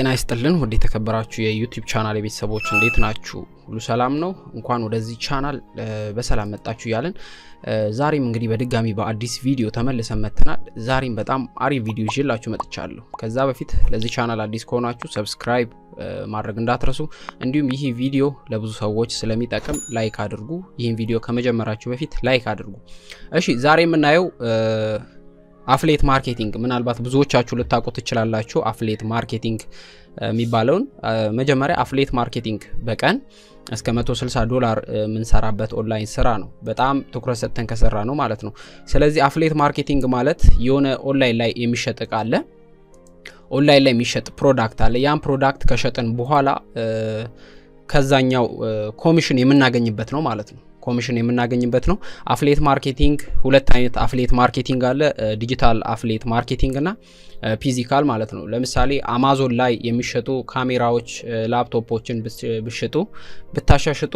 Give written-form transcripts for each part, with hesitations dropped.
ጤና ይስጥልን ወደ ተከበራችሁ የዩቲዩብ ቻናል ቤተሰቦች እንዴት ናችሁ? ሁሉ ሰላም ነው? እንኳን ወደዚህ ቻናል በሰላም መጣችሁ ያለን ዛሬም እንግዲህ በድጋሚ በአዲስ ቪዲዮ ተመልሰን መጥተናል። ዛሬም በጣም አሪፍ ቪዲዮ ይዤላችሁ መጥቻለሁ። ከዛ በፊት ለዚህ ቻናል አዲስ ከሆናችሁ ሰብስክራይብ ማድረግ እንዳትረሱ፣ እንዲሁም ይህ ቪዲዮ ለብዙ ሰዎች ስለሚጠቅም ላይክ አድርጉ። ይህን ቪዲዮ ከመጀመራችሁ በፊት ላይክ አድርጉ። እሺ ዛሬ የምናየው affiliate ማርኬቲንግ ምናልባት ብዙዎቻችሁ ልታውቁት ትችላላችሁ። affiliate ማርኬቲንግ የሚባለውን መጀመሪያ affiliate ማርኬቲንግ በቀን እስከ $160 ምንሰራበት ኦንላይን ስራ ነው። በጣም ትኩረት ሰጥተን ከሰራ ነው ማለት ነው። ስለዚህ affiliate ማርኬቲንግ ማለት የሆነ ኦንላይን ላይ የሚሸጥ እቃ አለ፣ ኦንላይን ላይ የሚሸጥ ፕሮዳክት አለ። ያን ፕሮዳክት ከሸጥን በኋላ ከዛኛው ኮሚሽን የምናገኝበት ነው ማለት ነው። ኮሚሽን የምናገኝበት ነው። affiliate ማርኬቲንግ ሁለት አይነት affiliate ማርኬቲንግ አለ፣ ዲጂታል affiliate ማርኬቲንግ እና ፊዚካል ማለት ነው። ለምሳሌ አማዞን ላይ የሚሸጡ ካሜራዎች፣ ላፕቶፖችን ብታሻሽጡ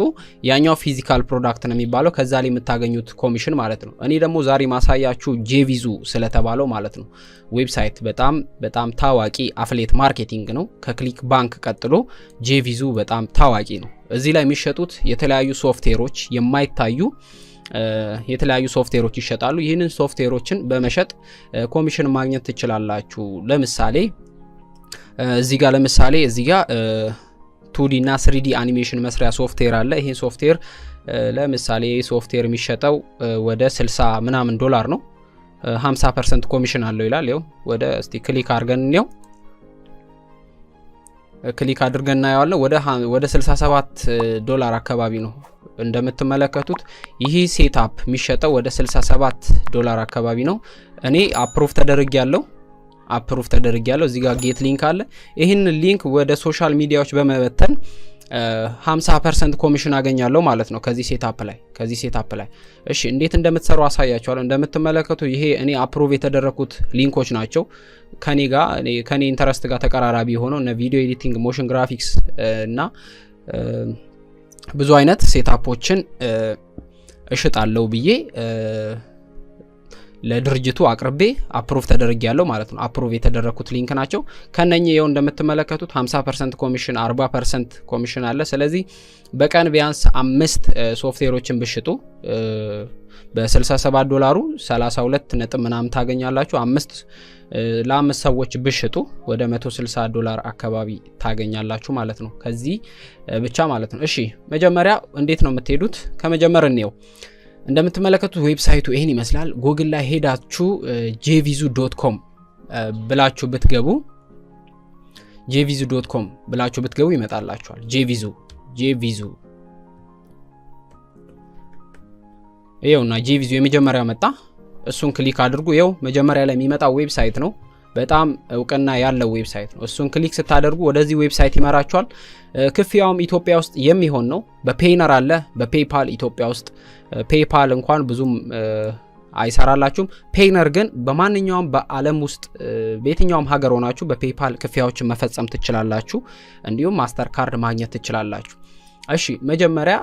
ያኛው ፊዚካል ፕሮዳክት ነው የሚባለው፣ ከዛ ላይ የምታገኙት ኮሚሽን ማለት ነው። እኔ ደግሞ ዛሬ ማሳያችሁ Jvzoo ስለተባለው ማለት ነው ዌብሳይት በጣም ታዋቂ affiliate ማርኬቲንግ ነው። ከክሊክ ባንክ ቀጥሎ Jvzoo በጣም ታዋቂ ነው። እዚህ ላይ የሚሸጡት የተለያዩ ሶፍትዌሮች የማይታዩ የተለያዩ ሶፍትዌሮች ይሸጣሉ። ይህንን ሶፍትዌሮችን በመሸጥ ኮሚሽን ማግኘት ትችላላችሁ። ለምሳሌ እዚህ ጋር 2D እና 3D አኒሜሽን መስሪያ ሶፍትዌር አለ። ይሄ ሶፍትዌር ለምሳሌ ሶፍትዌር የሚሸጠው ወደ $60 ነው። 50% ኮሚሽን አለው ይላል። ይኸው እስቲ ክሊክ አድርገን እንየው። ክሊክ አድርገን እናየዋለን። ወደ $67 አካባቢ ነው እንደምትመለከቱት። ይሄ ሴትአፕ የሚሸጠው ወደ $67 አካባቢ ነው። እኔ አፕሩቭ ተደርጌያለሁ። እዚህ ጋር ጌት ሊንክ አለ። ይህን ሊንክ ወደ ሶሻል ሚዲያዎች በመበተን 50% ኮሚሽን አገኛለሁ ማለት ነው ከዚህ ሴትአፕ ላይ። እሺ እንዴት እንደምትሰሩ አሳያችኋለሁ። እንደምትመለከቱ ይሄ እኔ አፕሩቭ የተደረኩት ሊንኮች ናቸው። ከኔ ኢንተረስት ጋር ተቀራራቢ ሆነው እነ ቪዲዮ ኤዲቲንግ፣ ሞሽን ግራፊክስ እና ብዙ አይነት ሴትአፖችን እሽጣለሁ ብዬ ለድርጅቱ አቅርቤ አፕሩቭ ተደርጌያለሁ ማለት ነው። አፕሩቭ የተደረኩት ሊንክ ናቸው። ከነኚህ ይኸው እንደምትመለከቱት 50% ኮሚሽን 40% ኮሚሽን አለ። ስለዚህ በቀን ቢያንስ 5 ሶፍትዌሮችን ብሽጡ በ$67 32 ነጥብ ምናምን ታገኛላችሁ። ለአምስት ሰዎች ብሽጡ ወደ $160 አካባቢ ታገኛላችሁ ማለት ነው። ከዚህ ብቻ ማለት ነው። እሺ መጀመሪያ እንዴት ነው የምትሄዱት? ከመጀመር እንየው። እንደምትመለከቱት ዌብሳይቱ ይሄን ይመስላል። ጉግል ላይ ሄዳችሁ jvzoo.com ብላችሁ ብትገቡ jvzoo.com ብላችሁ ብትገቡ ይመጣላችኋል። Jvzoo ይኸውና Jvzoo የመጀመሪያው መጣ። እሱን ክሊክ አድርጉ። ይኸው መጀመሪያ ላይ የሚመጣው ዌብሳይት ነው። በጣም እውቅና ያለው ዌብሳይት ነው። እሱን ክሊክ ስታደርጉ ወደዚህ ዌብሳይት ይመራችኋል። ክፍያውም ኢትዮጵያ ውስጥ የሚሆን ነው። በፔይኖር አለ፣ በፔይፓል ኢትዮጵያ ውስጥ ፔይፓል እንኳን ብዙም አይሰራላችሁም። ፔይኖር ግን በማንኛውም በአለም ውስጥ በየትኛውም ሀገር ሆናችሁ በፔይፓል ክፍያዎችን መፈጸም ትችላላችሁ። እንዲሁም ማስተር ካርድ ማግኘት ትችላላችሁ። እሺ መጀመሪያ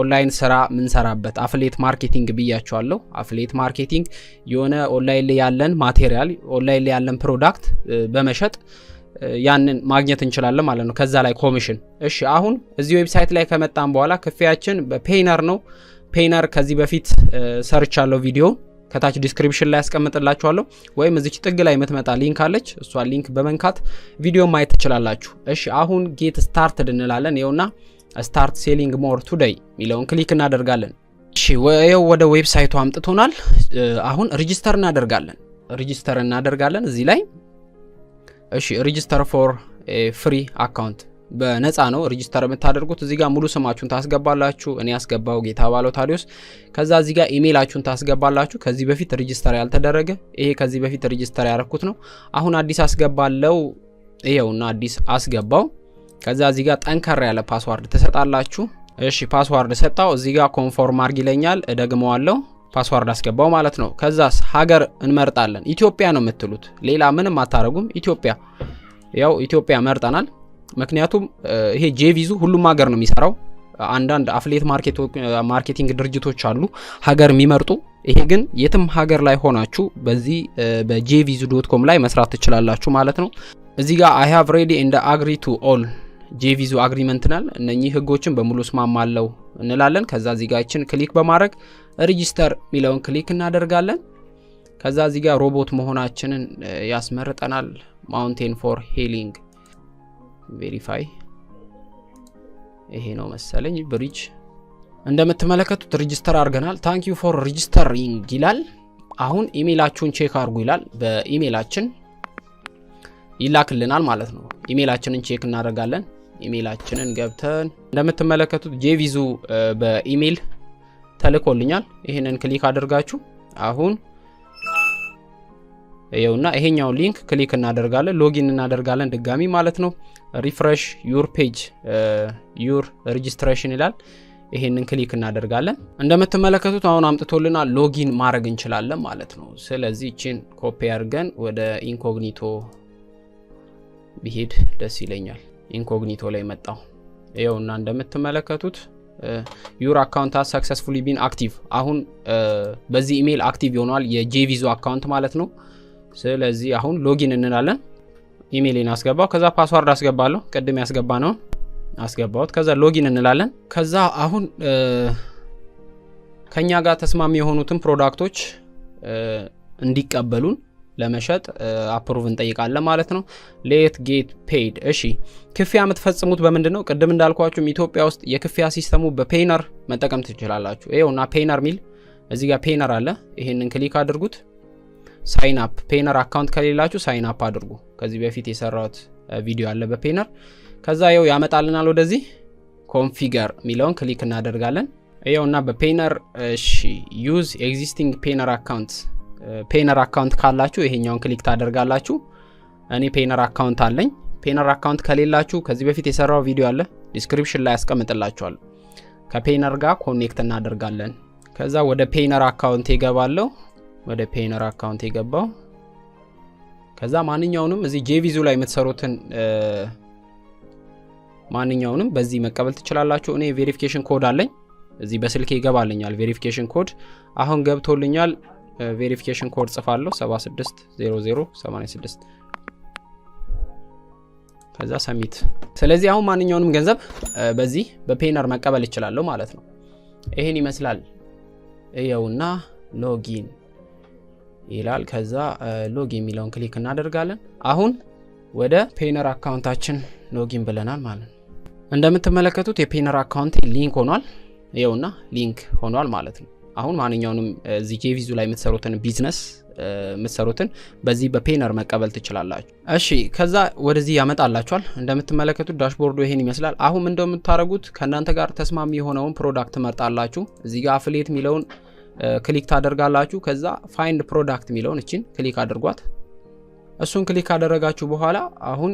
ኦንላይን ስራ ምን ሰራበት affiliate ማርኬቲንግ ብያችኋለሁ። affiliate ማርኬቲንግ የሆነ ኦንላይን ላይ ያለን ማቴሪያል፣ ኦንላይን ላይ ያለን ፕሮዳክት በመሸጥ ያንን ማግኘት እንችላለን ማለት ነው። ከዛ ላይ ኮሚሽን። እሺ አሁን እዚህ ዌብሳይት ላይ ከመጣን በኋላ ክፍያችን በፔይኖር ነው። ፔይኖር ከዚህ በፊት ሰርቻለሁ ቪዲዮ፣ ከታች ዲስክሪፕሽን ላይ ያስቀምጥላችኋለሁ፣ ወይም እዚች ጥግ ላይ የምትመጣ ሊንክ አለች። እሷ ሊንክ በመንካት ቪዲዮ ማየት ትችላላችሁ። እሺ አሁን ጌት ስታርትድ እንላለን። ይኸውና ስታርት ሴሊንግ ሞር ቱዴይ ሚለውን ክሊክ እናደርጋለን። እሺ ወደ ዌብሳይቱ አምጥቶናል። አሁን ሬጂስተር እናደርጋለን እዚህ ላይ። እሺ ሬጂስተር ፎር ፍሪ አካውንት በነፃ ነው ሬጂስተር የምታደርጉት። እዚህ ጋር ሙሉ ስማችሁን ታስገባላችሁ። እኔ ያስገባው ጌታ ባለው ታዲዮስ። ከዛ እዚህ ጋር ኢሜይላችሁን ታስገባላችሁ። ከዚህ በፊት ሬጂስተር ያልተደረገ ይሄ ከዚህ በፊት ሬጂስተር ያደረኩት ነው። አሁን አዲስ አስገባለው። ይሄውና አዲስ አስገባው። ከዛ እዚህ ጋር ጠንከር ያለ ፓስዋርድ ተሰጣላችሁ። እሺ ፓስዋርድ ሰጣው። እዚህ ጋር ኮንፎርም አድርግ ይለኛል። እደግመዋለሁ። ፓስዋርድ አስገባው ማለት ነው። ከዛስ ሀገር እንመርጣለን። ኢትዮጵያ ነው የምትሉት፣ ሌላ ምንም አታረጉም። ኢትዮጵያ መርጠናል። ምክንያቱም ይሄ Jvzoo ሁሉም ሀገር ነው የሚሰራው። አንዳንድ affiliate ማርኬቲንግ ድርጅቶች አሉ ሀገር የሚመርጡ። ይሄ ግን የትም ሀገር ላይ ሆናችሁ በዚህ በjvzoo.com ላይ መስራት ትችላላችሁ ማለት ነው። እዚህ ጋር I have ready and agree to all Jvzoo agreement ናል እነኚህ ህጎችን በሙሉ ስማማለው እንላለን ከዛ እዚህ ጋር እቺን ክሊክ በማድረግ ሬጂስተር ሚለውን ክሊክ እናደርጋለን ከዛ እዚህ ጋር ሮቦት መሆናችንን ያስመርጠናል ማውንቴን ፎር ሂሊንግ ቬሪፋይ ይሄ ነው መሰለኝ ብሪጅ እንደምትመለከቱት ሬጂስተር አድርገናል ታንክ ዩ ፎር ሬጂስተሪንግ ይላል አሁን ኢሜይላችሁን ቼክ አድርጉ ይላል በኢሜይላችን ይላክልናል ማለት ነው ኢሜይላችንን ቼክ እናደርጋለን ኢሜይላችንን ገብተን እንደምትመለከቱት Jvzoo በኢሜይል ተልኮልኛል ይሄንን ክሊክ አድርጋችሁ አሁን ይኸውና ይሄኛው ሊንክ ክሊክ እናደርጋለን ሎጊን እናደርጋለን ድጋሚ ማለት ነው ሪፍሬሽ ዩር ፔጅ ዩር ሬጂስትሬሽን ይላል ይሄንን ክሊክ እናደርጋለን እንደምትመለከቱት አሁን አምጥቶልናል ሎጊን ማድረግ እንችላለን ማለት ነው ስለዚህ እቺን ኮፒ አድርገን ወደ ኢንኮግኒቶ ቢሄድ ደስ ይለኛል ኢንኮግኒቶ ላይ መጣው ይኸውና እንደምትመለከቱት your account has successfully been active አሁን በዚህ ኢሜይል አክቲቭ ሆኗል የJvzoo አካውንት ማለት ነው ስለዚህ አሁን ሎጊን እንላለን ኢሜይሌን አስገባው ከዛ ፓስወርድ አስገባለሁ ቀድም ያስገባነው አስገባውት ከዛ ሎጊን እንላለን ከዛ አሁን ከኛ ጋር ተስማሚ የሆኑትን ፕሮዳክቶች እንዲቀበሉን ለመሸጥ አፕሩቭ እንጠይቃለን ማለት ነው ሌት ጌት ፔይድ እሺ ክፍያ የምትፈጽሙት በምንድነው ቅድም እንዳልኳችሁ ኢትዮጵያ ውስጥ የክፍያ ሲስተሙ በፔይኖር መጠቀም ትችላላችሁ ይሄውና ፔይኖር ሚል እዚህ ጋር ፔይኖር አለ ይሄንን ክሊክ አድርጉት ሳይን አፕ ፔይኖር አካውንት ከሌላችሁ ሳይን አፕ አድርጉ ከዚህ በፊት የሰራሁት ቪዲዮ አለ በፔይኖር ከዛ ይኸው ያመጣልናል ወደዚህ ኮንፊገር ሚለውን ክሊክ እናደርጋለን ይኸውና በፔይኖር እሺ ዩዝ ኤግዚስቲንግ ፔይኖር አካውንት ፔይኖር አካውንት ካላችሁ ይሄኛውን ክሊክ ታደርጋላችሁ እኔ ፔይኖር አካውንት አለኝ ፔይኖር አካውንት ከሌላችሁ ከዚህ በፊት የሰራው ቪዲዮ አለ ዲስክሪፕሽን ላይ አስቀምጥላችኋለሁ ከፔይኖር ጋር ኮኔክት እናደርጋለን ከዛ ወደ ፔይኖር አካውንት ይገባለሁ ወደ ፔይኖር አካውንት ይገባው ከዛ ማንኛውንም እዚህ Jvzoo ላይ የምትሰሩትን ማንኛውንም በዚህ መቀበል ትችላላችሁ እኔ ቬሪፊኬሽን ኮድ አለኝ እዚህ በስልኬ ይገባልኛል ቬሪፊኬሽን ኮድ አሁን ገብቶልኛል ቬሪፊኬሽን ኮድ ጽፋለሁ 760086 ከዛ ሰሚት ስለዚህ አሁን ማንኛውንም ገንዘብ በዚህ በፔይኖር መቀበል ይችላል ማለት ነው ይሄን ይመስላል ይኸውና ሎጊን ይላል ከዛ ሎጊን የሚለውን ክሊክ እናደርጋለን አሁን ወደ ፔይኖር አካውንታችን ሎጊን ብለናል ማለት ነው እንደምትመለከቱት የፔይኖር አካውንት ሊንክ ሆኗል ይኸውና ሊንክ ሆኗል ማለት ነው አሁን ማንኛውንም እዚህ Jvzoo ላይ የምትሰሩትን ቢዝነስ የምትሰሩትን በዚህ በፔይኖር መቀበል ትችላላችሁ እሺ ከዛ ወደዚህ ያመጣላችኋል እንደምትመለከቱት ዳሽቦርዱ ይሄን ይመስላል አሁን እንደምታረጉት ከናንተ ጋር ተስማሚ የሆነውን ፕሮዳክት መርጣላችሁ እዚህ ጋር affiliate ሚለውን ክሊክ ታደርጋላችሁ ከዛ find product ሚለውን እቺን ክሊክ አድርጓት እሱን ክሊክ አደረጋችሁ በኋላ አሁን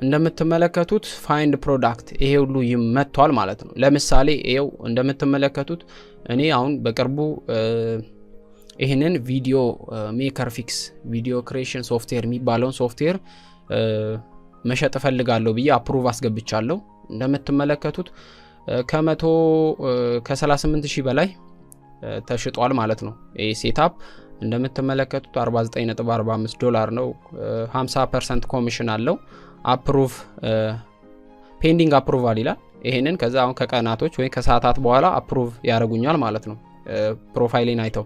እንደምትመለከቱት find product ይሄ ሁሉ ይመጣል ማለት ነው ለምሳሌ ይሄው እንደምትመለከቱት እኔ አሁን በቅርቡ ይሄንን ቪዲዮ ሜከር ፊክስ ቪዲዮ ክሬሽን ሶፍትዌር የሚባለውን ሶፍትዌር መሸጥ ፈልጋለሁ ብዬ አፕሩቭ አስገብቻለሁ እንደምትመለከቱት ከ138,000 በላይ ተሽጧል ማለት ነው ይሄ ሴትአፕ እንደምትመለከቱት $49.45 ነው 50% ኮሚሽን አለው አፕሩቭ ፔንዲንግ አፕሩቫል ይላል ይሄንን ከዛ አሁን ከቀናቶች ወይ ከሰዓታት በኋላ አፕሩቭ ያደርጉኛል ማለት ነው ፕሮፋይሌን አይተው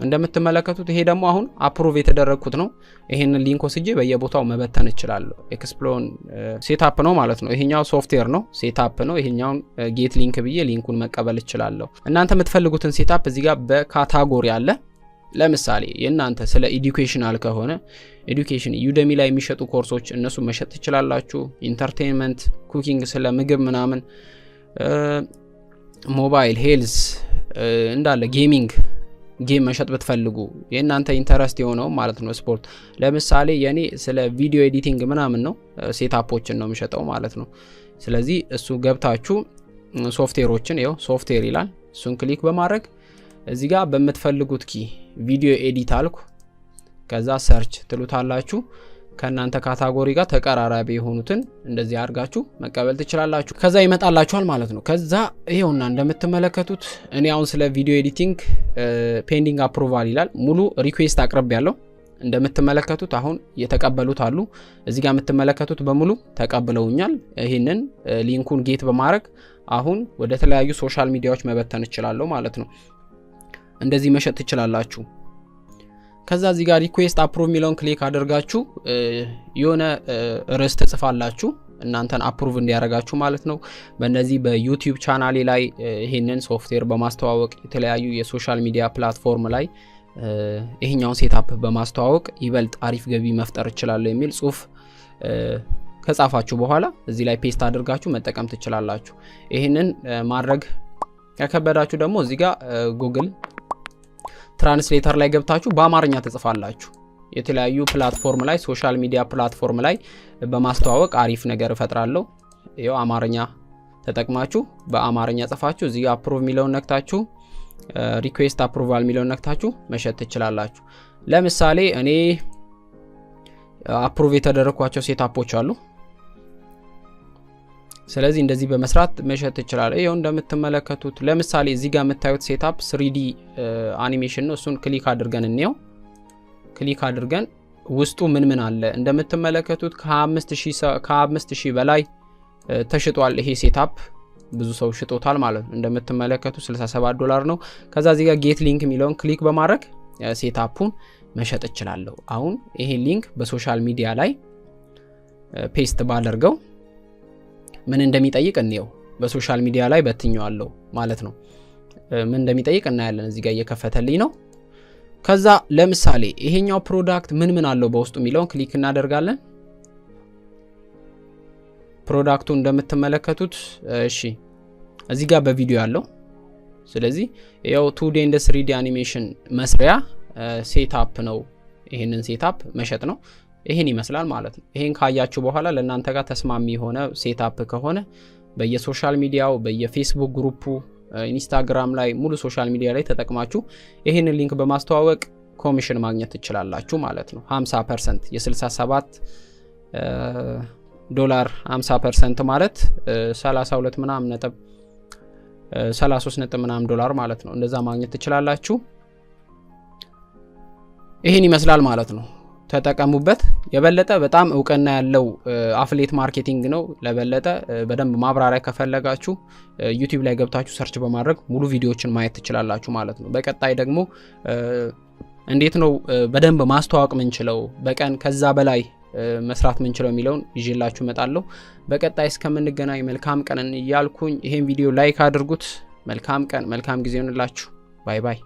እንደምትመለከቱት ይሄ ደግሞ አሁን አፕሩቭ የተደረግኩት ነው ይሄንን ሊንክ ወስጄ በየቦታው መበተን እችላለሁ ኤክስፕሎን ሴትአፕ ነው ማለት ነው ይሄኛው ሶፍትዌር ነው ሴትአፕ ነው ይሄኛው ጌት ሊንክ ብዬ ሊንኩን መቀበል እችላለሁ እናንተ የምትፈልጉትን ሴትአፕ እዚህ ጋር በካታጎሪ አለ ለምሳሌ የእናንተ ስለ ኤዱኬሽናል ከሆነ ኤዱኬሽን ዩደሚ ላይ የሚሸጡ ኮርሶች እነሱ መሸጥ ትችላላችሁ ኢንተርቴይንመንት ኩኪንግ ስለ ምግብ ምናምን ሞባይል ሄልዝ እንዳለ ጌሚንግ ጌም መሸጥ ብትፈልጉ የእናንተ ኢንተረስት የሆነው ማለት ነው ስፖርት ለምሳሌ የኔ ስለ ቪዲዮ ኤዲቲንግ ምናምን ነው ሴትአፖችን ነው የሚሸጠው ማለት ነው ስለዚህ እሱ ገብታችሁ ሶፍትዌሮችን ይኸው ሶፍትዌር ይላል እሱን ክሊክ በማድረግ እዚህ ጋር በመትፈልጉት ኪ ቪዲዮ ኤዲት አልኩ ከዛ ሰርች ትሉታላችሁ ከናንተ ካታጎሪ ጋር ተቀራራቢ የሆኑትን እንደዚህ አድርጋችሁ መቀበል ትችላላችሁ ከዛ ይመጣላችኋል ማለት ነው ከዛ ይሄውና እንደምትመለከቱት እኔ አሁን ስለ ቪዲዮ ኤዲቲንግ ፔንዲንግ አፕሩቫል ይላል ሙሉ ሪኩዌስት አቅርብ ያለው እንደምትመለከቱት አሁን የተቀበሉት አሉ እዚህ ጋር የምትመለከቱት በሙሉ ተቀብለውኛል ይሄንን ሊንኩን ጌት በማድረግ አሁን ወደ ተለያዩ ሶሻል ሚዲያዎች መበተን እችላለሁ ማለት ነው እንደዚህ መሸጥ ትችላላችሁ ከዛ እዚህ ጋር ሪኩዌስት አፕሩቭ ሚለውን ክሊክ አድርጋችሁ የሆነ ርዕስ ተጽፋላችሁ እናንተን አፕሩቭ እንዲያረጋችሁ ማለት ነው በእነዚህ በዩቲዩብ ቻናሌ ላይ ይሄንን ሶፍትዌር በማስተዋወቅ የተለያዩ የሶሻል ሚዲያ ፕላትፎርም ላይ ይሄኛውን ሴትአፕ በማስተዋወቅ ይበልጥ አሪፍ ገቢ መፍጠር ይችላል የሚል ጽሁፍ ከጻፋችሁ በኋላ እዚህ ላይ ፔስት አድርጋችሁ መጠቀም ትችላላችሁ ይሄንን ማድረግ ከከበዳችሁ ደግሞ እዚህ ጋር ጉግል ትራንስሌተር ላይ ገብታችሁ በአማርኛ ተጽፋላችሁ የተለያዩ ፕላትፎርም ላይ ሶሻል ሚዲያ ፕላትፎርም ላይ በማስተዋወቅ አሪፍ ነገር እፈጥራለሁ ይሄው አማርኛ ተጠቅማችሁ በአማርኛ ጽፋችሁ እዚህ ጋር አፕሩቭ ሚለውን ነክታችሁ ሪኩዌስት አፕሩቫል ሚለውን ነክታችሁ መሸጥ ትችላላችሁ ለምሳሌ እኔ አፕሩቭ የተደረኳቸው ሴትአፖች አሉ ስለዚህ እንደዚህ በመስራት መሸጥ ይችላል ይሄው እንደምትመለከቱት ለምሳሌ እዚህ ጋር የምታዩት ሴትአፕ 3D አኒሜሽን ነው እሱን ክሊክ አድርገን እንየው ክሊክ አድርገን ውስጡ ምን አለ እንደምትመለከቱት ከ5000 በላይ ተሽጧል ይሄ ሴትአፕ ብዙ ሰው ሽጦታል ማለት ነው እንደምትመለከቱት $67 ነው ከዛ እዚህ ጋር ጌት ሊንክ ሚለውን ክሊክ በማድረግ ሴትአፑን መሸጥ ይችላልው አሁን ይሄ ሊንክ በሶሻል ሚዲያ ላይ ፔስት ባደርገው ምን እንደሚጠይቅ እንየው በሶሻል ሚዲያ ላይ በትኛዋለሁ ማለት ነው ምን እንደሚጠይቅ እናያለን እዚህ ጋር እየከፈተልኝ ነው ከዛ ለምሳሌ ይሄኛው ፕሮዳክት ምን አለው በውስጡ ሚለውን ክሊክ እናደርጋለን ፕሮዳክቱ እንደምትመለከቱት እሺ እዚህ ጋር በቪዲዮ ያለው ስለዚህ ያው 2D and 3D አኒሜሽን መስሪያ ሴትአፕ ነው ይሄንን ሴትአፕ መሸጥ ነው ይሄን ይመስላል ማለት ነው ይሄን ካያችሁ በኋላ ለእናንተ ጋር ተስማሚ ሆነ ሴትአፕ ከሆነ በየሶሻል ሚዲያው በየፌስቡክ ግሩፑ ኢንስታግራም ላይ ሙሉ ሶሻል ሚዲያ ላይ ተጠቅማችሁ ይሄንን ሊንክ በማስተዋወቅ ኮሚሽን ማግኘት ትችላላችሁ ማለት ነው 50% የ67 ዶላር 50% ማለት 32 ምናምን ነጥብ 33 ነጥብ ምናምን ዶላር ማለት ነው እንደዛ ማግኘት ትችላላችሁ ይሄን ይመስላል ማለት ነው ተጠቀሙበት የበለጠ በጣም ዕውቀና ያለው አፍሊየት ማርኬቲንግ ነው ለበለጠ በደንብ ማብራሪያ ከፈለጋችሁ ዩቲዩብ ላይ ገብታችሁ ሰርች በማድረግ ሙሉ ቪዲዮዎችን ማየት ትችላላችሁ ማለት ነው በቀጣይ ደግሞ እንዴት ነው በደንብ ማስተዋወቅ ምንችለው በቀን ከዛ በላይ መስራት ምንችለው የሚለውን ይዤላችሁ መጣለሁ በቀጣይ እስከምንገናኝ መልካም ቀን እያልኩኝ ይሄን ቪዲዮ ላይክ አድርጉት መልካም ቀን መልካም ጊዜ ይሁንላችሁ ባይ ባይ